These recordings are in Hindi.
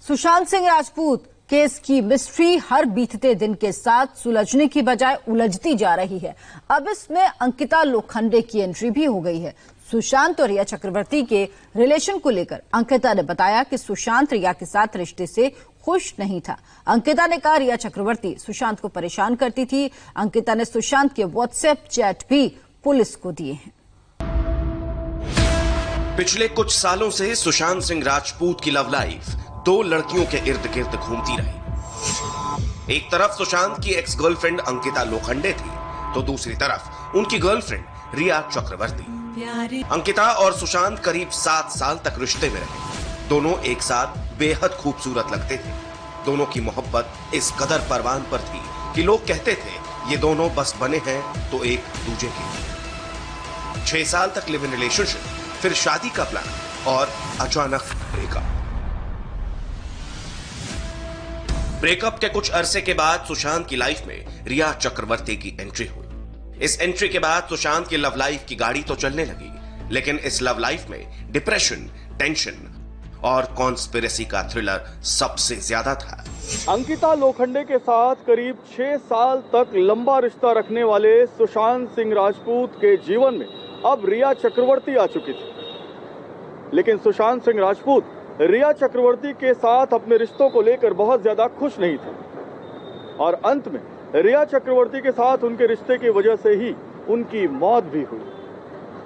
सुशांत सिंह राजपूत केस की मिस्ट्री हर बीतते दिन के साथ सुलझने की बजाय उलझती जा रही है। अब इसमें अंकिता लोखंडे की एंट्री भी हो गई है। सुशांत और रिया चक्रवर्ती के रिलेशन को लेकर अंकिता ने बताया कि सुशांत रिया के साथ रिश्ते से खुश नहीं था। अंकिता ने कहा रिया चक्रवर्ती सुशांत को परेशान करती थी। अंकिता ने सुशांत के व्हाट्सएप चैट भी पुलिस को दिए हैं। पिछले कुछ सालों से सुशांत सिंह राजपूत की लव लाइफ दो लड़कियों के इर्द गिर्द घूमती रही। एक तरफ सुशांत की एक्स गर्लफ्रेंड अंकिता लोखंडे थी, तो दूसरी तरफ उनकी गर्लफ्रेंड रिया चक्रवर्ती। अंकिता और सुशांत करीब 7 साल तक रिश्ते में रहे। दोनों एक साथ बेहद खूबसूरत लगते थे। दोनों की मोहब्बत इस कदर परवान पर थी कि लोग कहते थे ये दोनों बस बने हैं तो एक दूजे के। 6 साल तक लिव इन रिलेशनशिप, फिर शादी का प्लान और अचानक ब्रेकअप के कुछ अरसे के बाद सुशांत की लाइफ में रिया चक्रवर्ती की एंट्री हुई। इस एंट्री के बाद सुशांत की लव लाइफ की गाड़ी तो चलने लगी, लेकिन इस लव लाइफ में डिप्रेशन, टेंशन और कॉन्स्पिरेसी का थ्रिलर सबसे ज्यादा था। अंकिता लोखंडे के साथ करीब 6 साल तक लंबा रिश्ता रखने वाले सुशांत सिंह राजपूत के जीवन में अब रिया चक्रवर्ती आ चुकी थी। लेकिन सुशांत सिंह राजपूत रिया चक्रवर्ती के साथ अपने रिश्तों को लेकर बहुत ज्यादा खुश नहीं थे और अंत में रिया चक्रवर्ती के साथ उनके रिश्ते की वजह से ही उनकी मौत भी हुई।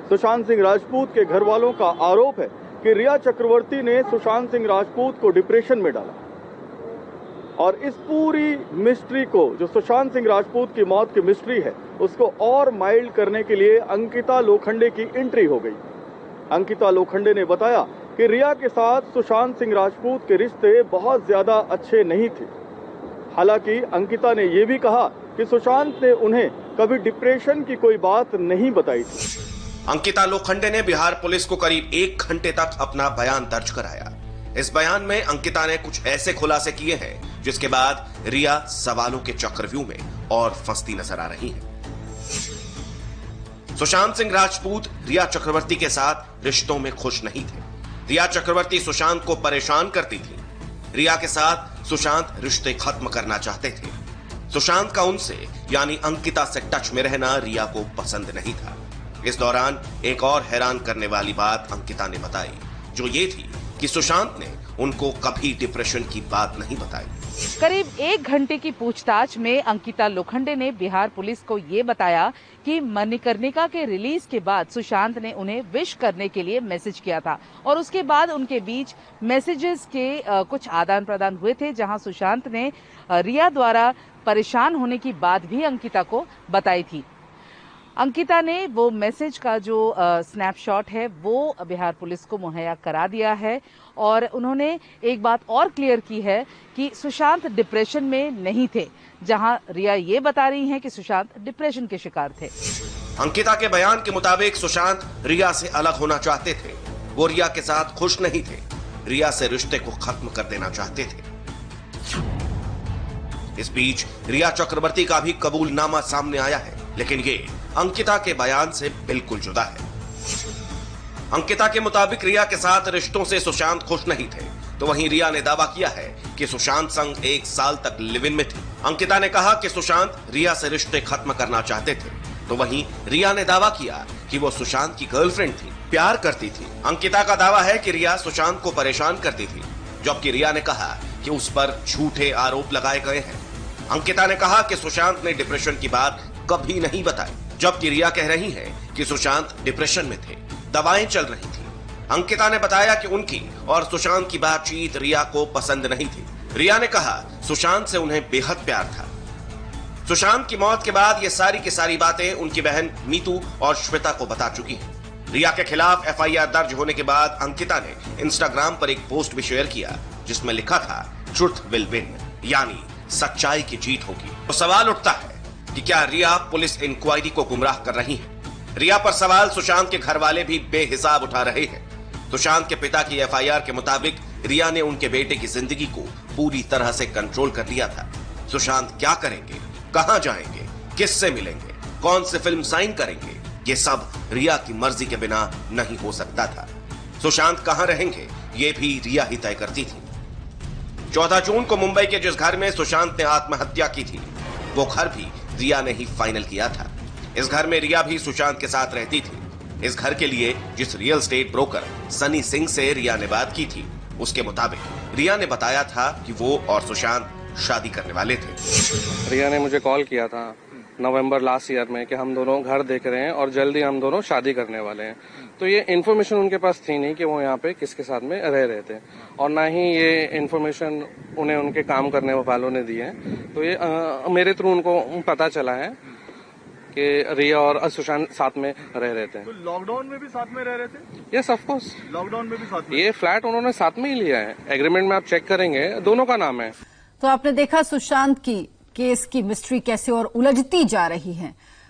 सुशांत सिंह राजपूत के घर वालों का आरोप है कि रिया चक्रवर्ती ने सुशांत सिंह राजपूत को डिप्रेशन में डाला और इस पूरी मिस्ट्री को, जो सुशांत सिंह राजपूत की मौत की मिस्ट्री है, उसको और माइल्ड करने के लिए अंकिता लोखंडे की एंट्री हो गई। अंकिता लोखंडे ने बताया कि रिया के साथ सुशांत सिंह राजपूत के रिश्ते बहुत ज्यादा अच्छे नहीं थे। हालांकि अंकिता ने यह भी कहा कि सुशांत ने उन्हें कभी डिप्रेशन की कोई बात नहीं बताई थी। अंकिता लोखंडे ने बिहार पुलिस को करीब 1 घंटे तक अपना बयान दर्ज कराया। इस बयान में अंकिता ने कुछ ऐसे खुलासे किए हैं जिसके बाद रिया सवालों के चक्रव्यूह में और फंसती नजर आ रही है। सुशांत सिंह राजपूत रिया चक्रवर्ती के साथ रिश्तों में खुश नहीं थे। रिया चक्रवर्ती सुशांत को परेशान करती थी। रिया के साथ सुशांत रिश्ते खत्म करना चाहते थे। सुशांत का उनसे यानी अंकिता से टच में रहना रिया को पसंद नहीं था। इस दौरान एक और हैरान करने वाली बात अंकिता ने बताई, जो ये थी कि सुशांत ने उनको कभी डिप्रेशन की बात नहीं बताई। करीब 1 घंटे की पूछताछ में अंकिता लोखंडे ने बिहार पुलिस को ये बताया कि मणिकर्णिका के रिलीज के बाद सुशांत ने उन्हें विश करने के लिए मैसेज किया था और उसके बाद उनके बीच मैसेजेस के कुछ आदान प्रदान हुए थे, जहां सुशांत ने रिया द्वारा परेशान होने की बात भी अंकिता को बताई थी। अंकिता ने वो मैसेज का जो स्नैपशॉट है वो बिहार पुलिस को मुहैया करा दिया है और उन्होंने एक बात और क्लियर की है कि सुशांत डिप्रेशन में नहीं थे, जहां रिया ये बता रही हैं कि सुशांत डिप्रेशन के शिकार थे। अंकिता के बयान के मुताबिक सुशांत रिया से अलग होना चाहते थे। वो रिया के साथ खुश नहीं थे। रिया से रिश्ते को खत्म कर देना चाहते थे। इस बीच रिया चक्रवर्ती का भी कबूलनामा सामने आया है, लेकिन ये अंकिता के बयान से बिल्कुल जुदा है। अंकिता के मुताबिक रिया के साथ रिश्तों से सुशांत खुश नहीं थे, तो वहीं रिया ने दावा किया है कि सुशांत संग 1 साल तक लिव इन में थी। अंकिता ने कहा कि सुशांत रिया से रिश्ते खत्म करना चाहते थे, तो वहीं रिया ने दावा किया कि वो सुशांत की गर्लफ्रेंड थी, प्यार करती थी। अंकिता का दावा है कि रिया सुशांत को परेशान करती थी, जबकि रिया ने कहा कि उस पर झूठे आरोप लगाए गए हैं। अंकिता ने कहा कि सुशांत ने डिप्रेशन की बात कभी नहीं बताई, जबकि रिया कह रही है कि सुशांत डिप्रेशन में थे, दवाएं चल रही थी। अंकिता ने बताया कि उनकी और सुशांत की बातचीत रिया को पसंद नहीं थी। रिया ने कहा सुशांत से उन्हें बेहद प्यार था। सुशांत की मौत के बाद ये सारी की सारी बातें उनकी बहन मीतू और श्वेता को बता चुकी हैं। रिया के खिलाफ FIR दर्ज होने के बाद अंकिता ने इंस्टाग्राम पर एक पोस्ट भी शेयर किया, जिसमें लिखा था ट्रुथ विल विन, यानी सच्चाई की जीत होगी। तो सवाल उठता है कि क्या रिया पुलिस इंक्वायरी को गुमराह कर रही है? रिया पर सवाल सुशांत के घर वाले भी बेहिसाब उठा रहे हैं। सुशांत के पिता की FIR के मुताबिक रिया ने उनके बेटे की जिंदगी को पूरी तरह से कंट्रोल कर लिया था। सुशांत क्या करेंगे, कहां जाएंगे, किससे मिलेंगे, कौन से फिल्म साइन करेंगे, ये सब रिया की मर्जी के बिना नहीं हो सकता था। सुशांत कहां रहेंगे, ये भी रिया ही तय करती थी। 14 जून को मुंबई के जिस घर में सुशांत ने आत्महत्या की थी, वो घर भी रिया ने ही फाइनल किया था। इस घर में रिया भी सुशांत के साथ रहती थी। इस घर के लिए जिस real estate broker Sunny Singh से रिया ने बात की थी, उसके मुताबिक रिया ने बताया था कि वो और सुशांत शादी करने वाले थे। रिया ने मुझे कॉल किया था नवंबर लास्ट ईयर में कि हम दोनों घर देख रहे हैं और जल्दी हम दोनों शादी करने वाले हैं। तो ये इन्फॉर्मेशन उनके पास थी नहीं कि वो यहाँ पे किसके साथ में रह रहे थे, और ना ही ये इन्फॉर्मेशन उन्हें उनके काम करने वालों ने दी है। तो ये मेरे थ्रू उनको पता चला है कि रिया और सुशांत साथ में रह रहे थे। तो लॉकडाउन में भी साथ में रह रहे थे? यस, ऑफ कोर्स, लॉकडाउन में भी साथ में। ये फ्लैट उन्होंने साथ में ही लिया है। एग्रीमेंट में आप चेक करेंगे, दोनों का नाम है। तो आपने देखा सुशांत की केस की मिस्ट्री कैसे और उलझती जा रही है।